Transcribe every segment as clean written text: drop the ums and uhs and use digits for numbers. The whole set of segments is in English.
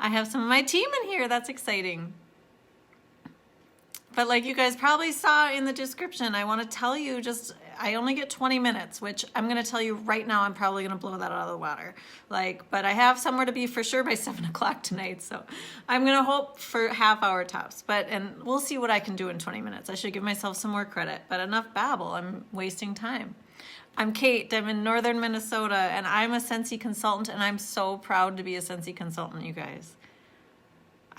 I have some of my team in here. That's exciting. But like you guys probably saw in the description, I want to tell you I only get 20 minutes, which I'm going to tell you right now, I'm probably going to blow that out of the water. But I have somewhere to be for sure by 7 o'clock tonight. So I'm going to hope for half hour tops, and we'll see what I can do in 20 minutes. I should give myself some more credit, but enough babble. I'm wasting time. I'm Kate. I'm in northern Minnesota, and I'm a Scentsy consultant, and I'm so proud to be a Scentsy consultant, you guys.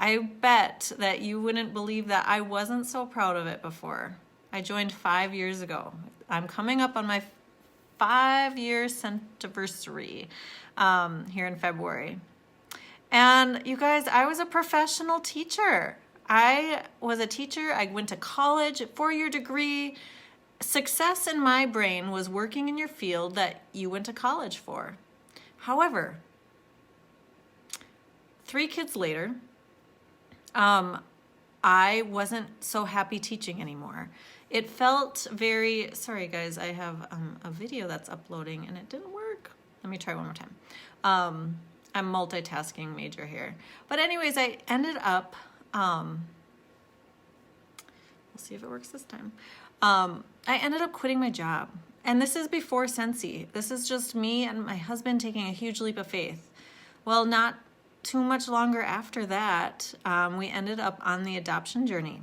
I bet that you wouldn't believe that I wasn't so proud of it before. I joined 5 years ago. I'm coming up on my 5-year anniversary here in February. And you guys, I was a professional teacher. I was a teacher. I went to college, a 4-year degree. Success in my brain was working in your field that you went to college for. However, 3 kids later, I wasn't so happy teaching anymore. It felt very, sorry guys, I have a video that's uploading and it didn't work. Let me try one more time. I'm multitasking major here. But anyways, I ended up, we'll see if it works this time. I ended up quitting my job. And this is before Scentsy. This is just me and my husband taking a huge leap of faith. Well, not too much longer after that, we ended up on the adoption journey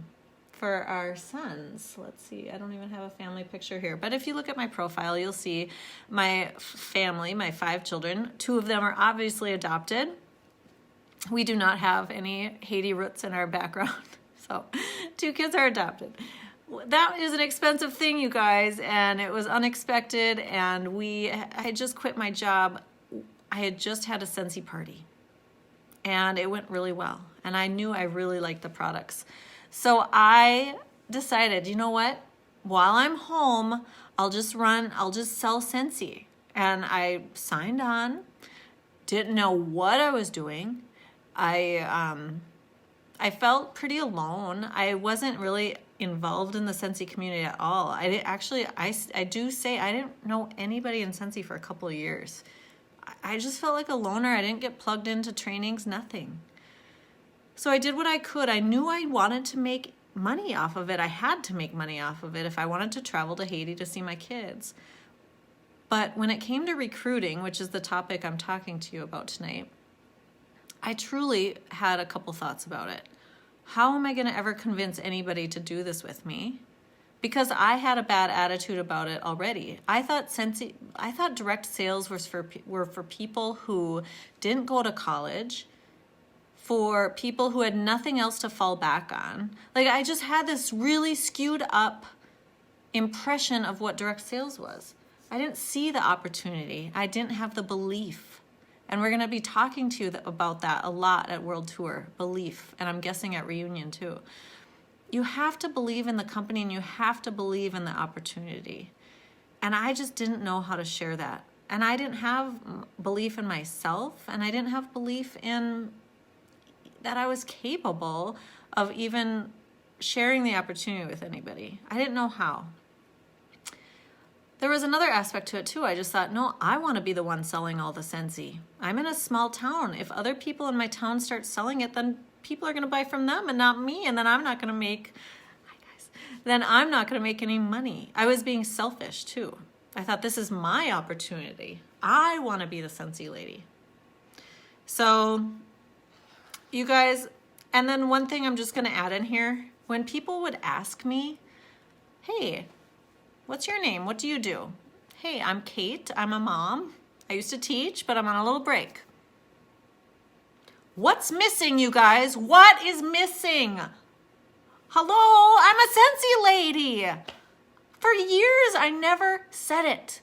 for our sons. Let's see, I don't even have a family picture here, but if you look at my profile, you'll see my family, my 5 children. 2 of them are obviously adopted. We do not have any Haiti roots in our background, so 2 kids are adopted. That is an expensive thing, you guys, and it was unexpected, and I had just quit my job. I had just had a Scentsy party. And it went really well. And I knew I really liked the products. So I decided, you know what? While I'm home, I'll just sell Scentsy. And I signed on, didn't know what I was doing. I felt pretty alone. I wasn't really involved in the Scentsy community at all. I do say I didn't know anybody in Scentsy for a couple of years. I just felt like a loner. I didn't get plugged into trainings, nothing. So I did what I could. I knew I wanted to make money off of it. I had to make money off of it if I wanted to travel to Haiti to see my kids. But when it came to recruiting, which is the topic I'm talking to you about tonight, I truly had a couple thoughts about it. How am I going to ever convince anybody to do this with me? Because I had a bad attitude about it already. I thought direct sales were for people who didn't go to college, for people who had nothing else to fall back on. Like, I just had this really skewed up impression of what direct sales was. I didn't see the opportunity. I didn't have the belief. And we're going to be talking to you about that a lot at World Tour, belief. And I'm guessing at Reunion too. You have to believe in the company and you have to believe in the opportunity. And I just didn't know how to share that. And I didn't have belief in myself, and I didn't have belief in that I was capable of even sharing the opportunity with anybody. I didn't know how. There was another aspect to it too. I just thought, no, I want to be the one selling all the Scentsy. I'm in a small town. If other people in my town start selling it, then people are going to buy from them and not me, and then I'm not going to make any money. I was being selfish too. I thought, this is my opportunity. I want to be the Scentsy lady. So you guys, and then one thing I'm just going to add in here, when people would ask me, hey, what's your name? What do you do? Hey, I'm Kate. I'm a mom. I used to teach, but I'm on a little break. What's missing, you guys? What is missing? Hello, I'm a Scentsy lady. For years, I never said it.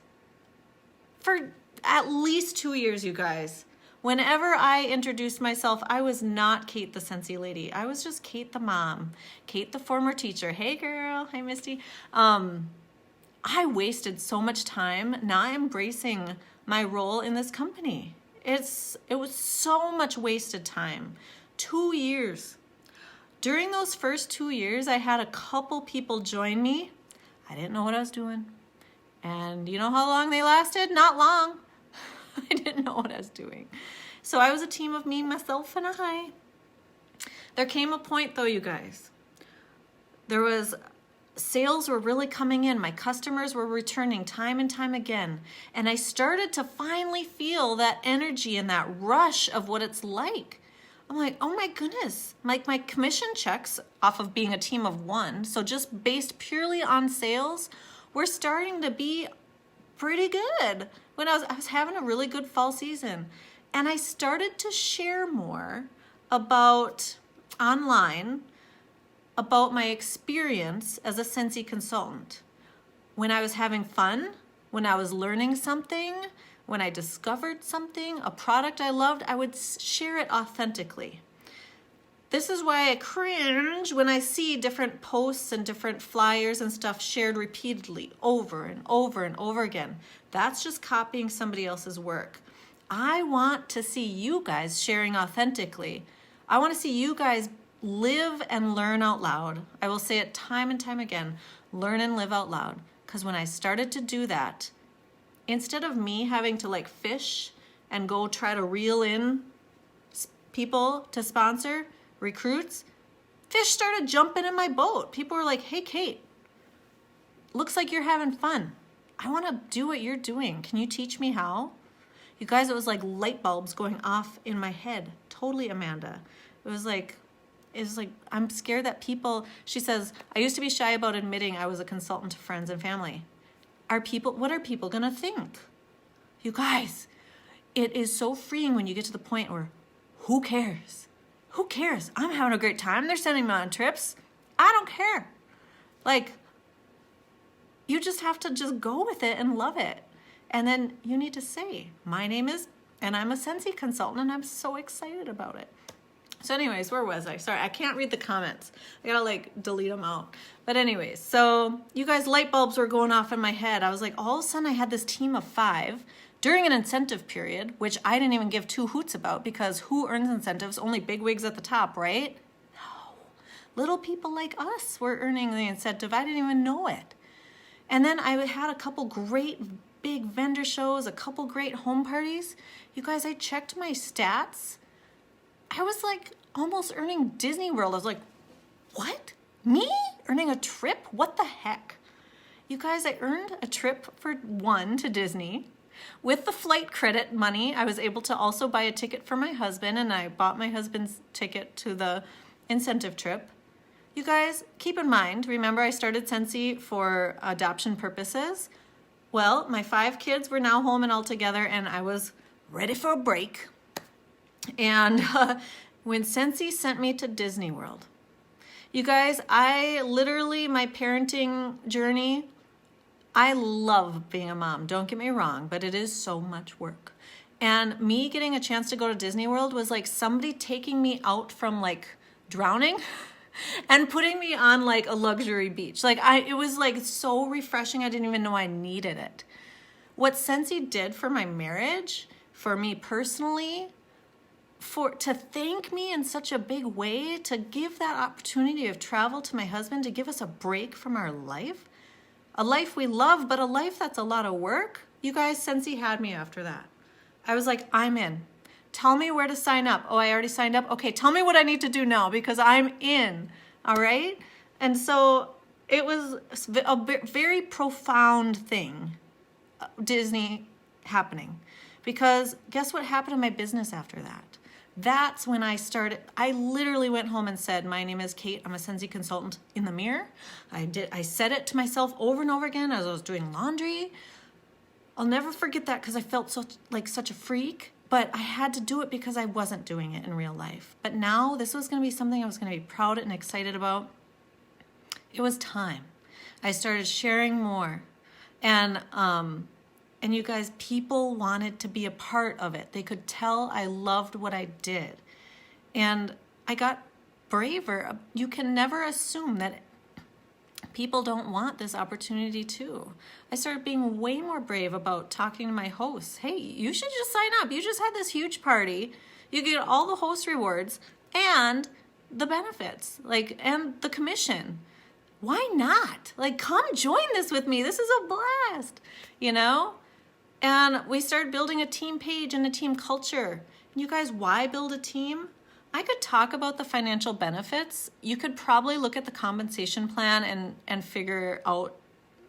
For at least 2 years, you guys. Whenever I introduced myself, I was not Kate the Scentsy lady. I was just Kate the mom, Kate the former teacher. Hey girl, hi Misty. I wasted so much time not embracing my role in this company. It was so much wasted time. 2 years. During those first 2 years, I had a couple people join me. I didn't know what I was doing. And you know how long they lasted? Not long. I didn't know what I was doing. So I was a team of me, myself, and I. There came a point though, you guys. Sales were really coming in. My customers were returning time and time again. And I started to finally feel that energy and that rush of what it's like. I'm like, oh my goodness. Like my commission checks off of being a team of one, so just based purely on sales, we're starting to be pretty good. When I was having a really good fall season. And I started to share more about online, about my experience as a Scentsy consultant. When I was having fun, when I was learning something, when I discovered something, a product I loved, I would share it authentically. This is why I cringe when I see different posts and different flyers and stuff shared repeatedly over and over and over again. That's just copying somebody else's work. I want to see you guys sharing authentically. I want to see you guys live and learn out loud. I will say it time and time again, learn and live out loud. Because when I started to do that, instead of me having to like fish and go try to reel in people to sponsor, recruits, fish started jumping in my boat. People were like, hey, Kate, looks like you're having fun. I want to do what you're doing. Can you teach me how? You guys, it was like light bulbs going off in my head. Totally, Amanda. It was like, I'm scared that people, she says, I used to be shy about admitting I was a consultant to friends and family. What are people gonna think? You guys, it is so freeing when you get to the point where, who cares? Who cares? I'm having a great time. They're sending me on trips. I don't care. Like, you just have to just go with it and love it. And then you need to say, my name is, and I'm a Scentsy consultant, and I'm so excited about it. So anyways, where was I? Sorry, I can't read the comments. I gotta like delete them out. But anyways, so you guys, light bulbs were going off in my head. I was like, all of a sudden I had this team of 5 during an incentive period, which I didn't even give 2 hoots about, because who earns incentives? Only bigwigs at the top, right? No. Little people like us were earning the incentive. I didn't even know it. And then I had a couple great big vendor shows, a couple great home parties. You guys, I checked my stats. I was like almost earning Disney World. I was like, what? Me? Earning a trip? What the heck? You guys, I earned a trip for 1 to Disney. With the flight credit money, I was able to also buy a ticket for my husband, and I bought my husband's ticket to the incentive trip. You guys, keep in mind, remember I started Scentsy for adoption purposes? Well, my 5 kids were now home and all together, and I was ready for a break. And when Scentsy sent me to Disney World, you guys, my parenting journey, I love being a mom, don't get me wrong, but it is so much work. And me getting a chance to go to Disney World was like somebody taking me out from like drowning and putting me on like a luxury beach. It was like so refreshing, I didn't even know I needed it. What Scentsy did for my marriage, for me personally, to thank me in such a big way, to give that opportunity of travel to my husband, to give us a break from our life, a life we love, but a life that's a lot of work. You guys, Scentsy had me after that. I was like, I'm in. Tell me where to sign up. Oh, I already signed up? Okay, tell me what I need to do now, because I'm in, all right? And so it was a very profound thing, Disney happening, because guess what happened to my business after that? That's when I literally went home and said, my name is Kate, I'm a Scentsy consultant, in the mirror. I said it to myself over and over again as I was doing laundry. I'll never forget that, because I felt such a freak, but I had to do it because I wasn't doing it in real life. But now this was going to be something I was going to be proud and excited about. It was time. I started sharing more, and you guys, people wanted to be a part of it. They could tell I loved what I did. And I got braver. You can never assume that people don't want this opportunity too. I started being way more brave about talking to my hosts. Hey, you should just sign up. You just had this huge party. You get all the host rewards and the benefits, and the commission. Why not? Come join this with me. This is a blast, And we started building a team page and a team culture. you guys, why build a team? I could talk about the financial benefits. You could probably look at the compensation plan and figure out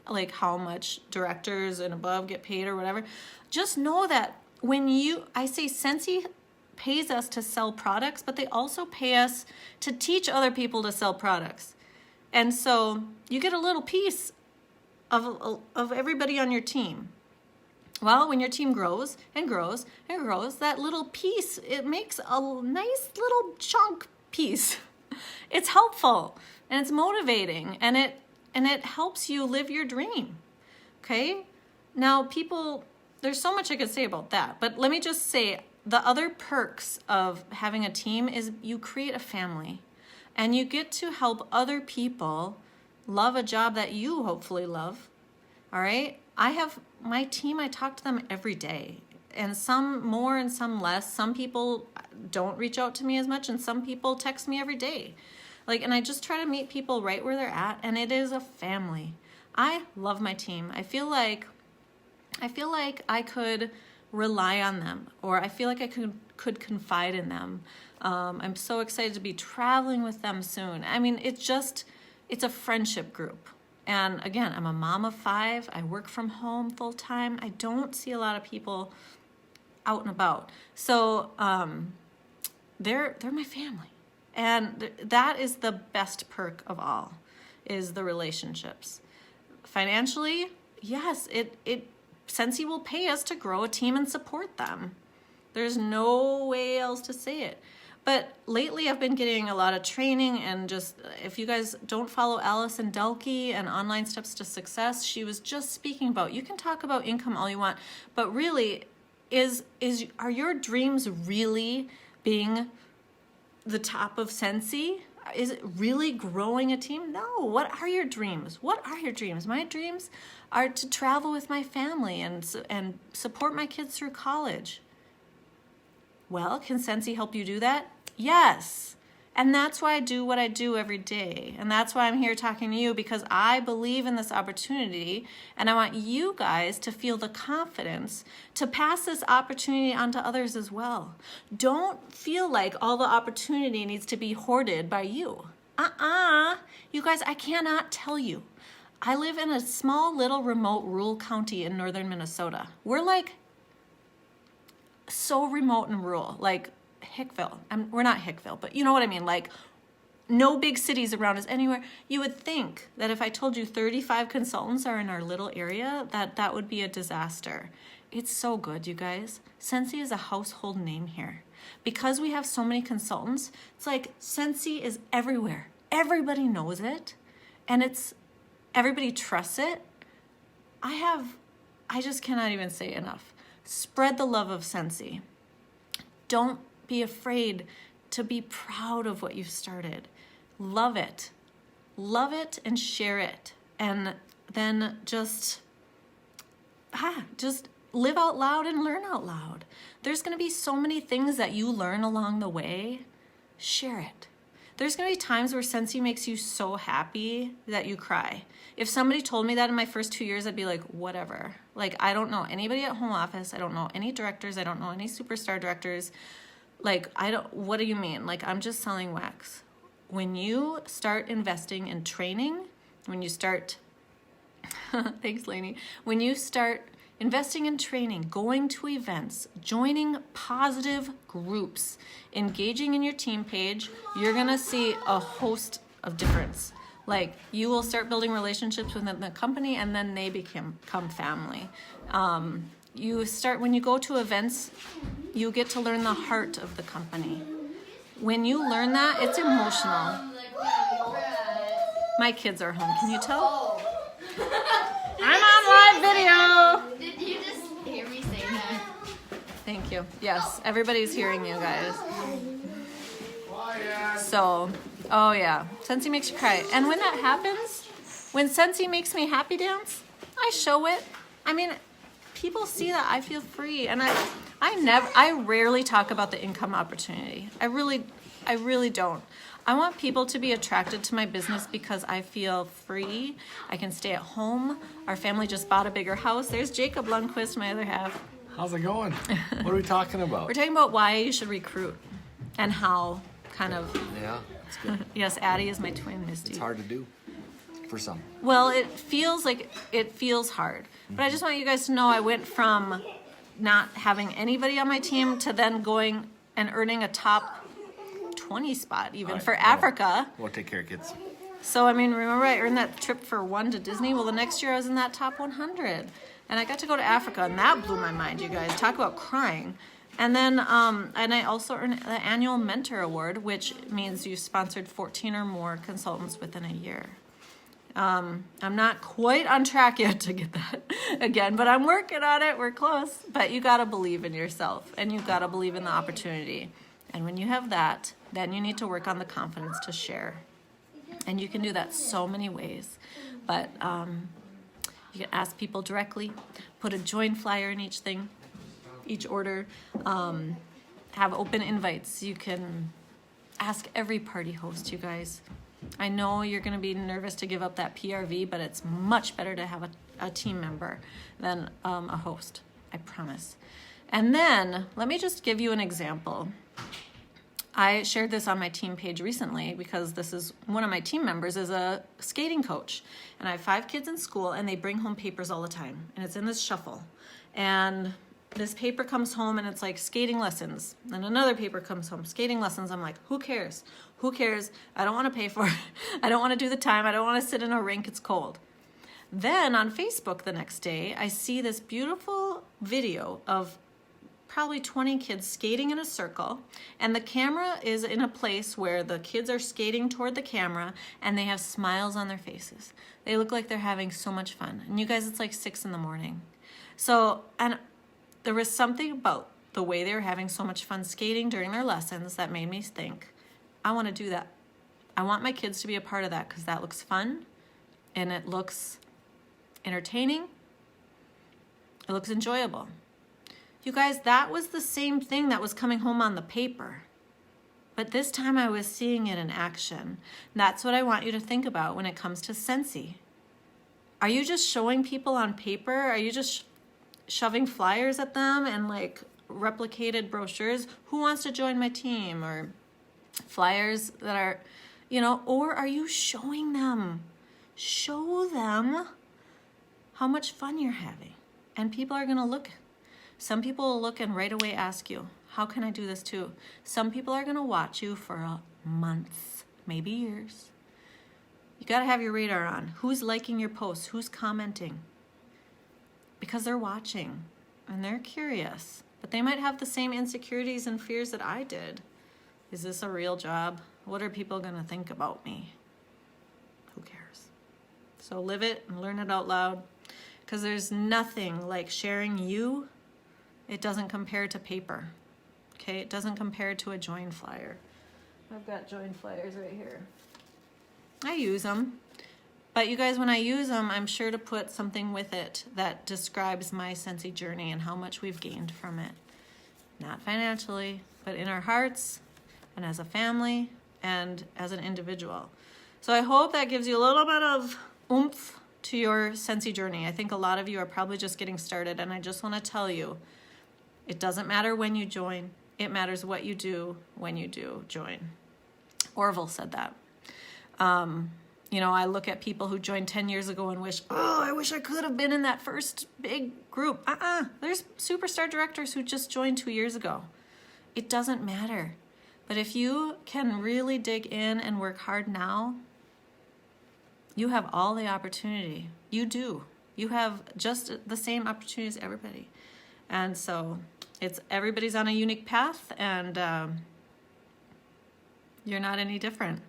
like how much directors and above get paid or whatever. Just know that I say Scentsy pays us to sell products, but they also pay us to teach other people to sell products. And so you get a little piece of everybody on your team. Well, when your team grows and grows and grows, that little piece, it makes a nice little chunk piece. It's helpful and it's motivating and it helps you live your dream. Okay? Now, there's so much I could say about that, but let me just say the other perks of having a team is you create a family and you get to help other people love a job that you hopefully love. All right? I have my team, I talk to them every day, and some more and some less. Some people don't reach out to me as much, and some people text me every day. And I just try to meet people right where they're at, and it is a family. I love my team. I feel like I could rely on them, or I feel like I could confide in them. I'm so excited to be traveling with them soon. I mean, it's a friendship group. And again, I'm a mom of 5. I work from home full time. I don't see a lot of people out and about. So they're my family. And that is the best perk of all, is the relationships. Financially, yes, Scentsy will pay us to grow a team and support them. There's no way else to say it. But lately I've been getting a lot of training, and just, if you guys don't follow Allison Delkey and Online Steps to Success, she was just speaking about, you can talk about income all you want, but really, are your dreams really being the top of Scentsy? Is it really growing a team? No. What are your dreams? What are your dreams? My dreams are to travel with my family and support my kids through college. Well, can Scentsy help you do that? Yes. And that's why I do what I do every day. And that's why I'm here talking to you, because I believe in this opportunity, and I want you guys to feel the confidence to pass this opportunity on to others as well. Don't feel like all the opportunity needs to be hoarded by you. You guys, I cannot tell you. I live in a small little remote rural county in northern Minnesota. We're like so remote and rural, like Hickville. We're not Hickville, but you know what I mean, like no big cities around us anywhere. You would think that if I told you 35 consultants are in our little area, that would be a disaster. It's so good, you guys. Scentsy is a household name here. Because we have so many consultants, it's like Scentsy is everywhere. Everybody knows it, and everybody trusts it. I just cannot even say enough. Spread the love of Scentsy. Don't be afraid to be proud of what you've started. Love it. Love it and share it. And then just live out loud and learn out loud. There's going to be so many things that you learn along the way. Share it. There's going to be times where Scentsy makes you so happy that you cry. If somebody told me that in my first 2 years, I'd be like, whatever. Like, I don't know anybody at home office. I don't know any directors. I don't know any superstar directors. Like, what do you mean? Like, I'm just selling wax. When you start investing in training, thanks, Lainey. When you start investing in training, going to events, joining positive groups, engaging in your team page, you're going to see a host of difference. Like, you will start building relationships within the company, and then they become family. When you go to events, you get to learn the heart of the company. When you learn that, it's emotional. My kids are home. Can you tell? I'm on live video. Did you just hear me say that? Thank you. Yes, everybody's hearing you guys. So, oh yeah, Scentsy makes you cry. And when that happens, when Scentsy makes me happy dance, I show it. I mean, people see that I feel free, and I rarely talk about the income opportunity. I really don't. I want people to be attracted to my business because I feel free. I can stay at home. Our family just bought a bigger house. There's Jacob Lundquist, my other half. How's it going? What are we talking about? We're talking about why you should recruit and how kind of, Yeah, it's good. yes, Addie is my twin, Misty. It's hard to do for some. Well, it feels hard. But I just want you guys to know I went from not having anybody on my team to then going and earning a top 20 spot even for Africa. We'll take care of kids. So, I mean, remember I earned that trip for one to Disney? Well, the next year I was in that top 100. And I got to go to Africa, and that blew my mind, you guys. Talk about crying. And then, and I also earned the annual mentor award, which means you sponsored 14 or more consultants within a year. I'm not quite on track yet to get that again, but I'm working on it. We're close. But you got to believe in yourself, and you got to believe in the opportunity. And when you have that, then you need to work on the confidence to share. And you can do that so many ways. But you can ask people directly, put a join flyer in each thing, each order, have open invites. You can ask every party host, you guys. I know you're going to be nervous to give up that PRV, but it's much better to have a team member than a host, I promise. And then, let me just give you an example. I shared this on my team page recently because this is one of my team members is a skating coach. And I have 5 kids in school, and they bring home papers all the time. And it's in this shuffle. And this paper comes home, and it's like skating lessons. And another paper comes home, skating lessons. I'm like, who cares? Who cares? I don't want to pay for it. I don't want to do the time. I don't want to sit in a rink. It's cold. Then on Facebook the next day, I see this beautiful video of probably 20 kids skating in a circle, and the camera is in a place where the kids are skating toward the camera, and they have smiles on their faces. They look like they're having so much fun. And you guys, it's like 6 a.m. So, and there was something about the way they were having so much fun skating during their lessons that made me think, I want to do that. I want my kids to be a part of that because that looks fun, and it looks entertaining. It looks enjoyable. You guys, that was the same thing that was coming home on the paper. But this time I was seeing it in action. That's what I want you to think about when it comes to Scentsy. Are you just showing people on paper? Are you just shoving flyers at them and like replicated brochures? Who wants to join my team? Or flyers that are, or are you showing them? Show them how much fun you're having. And people are going to look. Some people will look and right away ask you, how can I do this too? Some people are going to watch you for months, maybe years. You got to have your radar on. Who's liking your posts? Who's commenting? Because they're watching and they're curious, but they might have the same insecurities and fears that I did. Is this a real job? What are people going to think about me? Who cares? So live it and learn it out loud, because there's nothing like sharing you. It doesn't compare to paper, okay? It doesn't compare to a join flyer. I've got join flyers right here. I use them, but you guys, when I use them, I'm sure to put something with it that describes my Scentsy journey and how much we've gained from it. Not financially, but in our hearts and as a family and as an individual. So I hope that gives you a little bit of oomph to your Scentsy journey. I think a lot of you are probably just getting started, and I just want to tell you, it doesn't matter when you join. It matters what you do when you do join. Orville said that. I look at people who joined 10 years ago and I wish I could have been in that first big group. There's superstar directors who just joined 2 years ago. It doesn't matter. But if you can really dig in and work hard now, you have all the opportunity. You do. You have just the same opportunities as everybody. And so everybody's on a unique path, and you're not any different.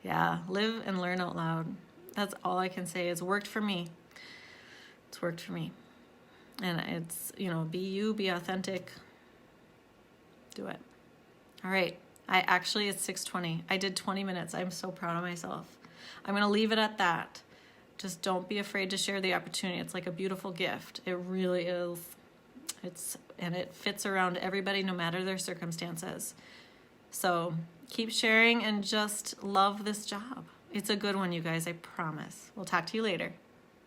Yeah, live and learn out loud. That's all I can say. It's worked for me. It's worked for me. And it's, be you, be authentic. Do it. All right. It's 6:20. I did 20 minutes. I'm so proud of myself. I'm going to leave it at that. Just don't be afraid to share the opportunity. It's like a beautiful gift. It really is. And it fits around everybody, no matter their circumstances. So keep sharing and just love this job. It's a good one, you guys, I promise. We'll talk to you later.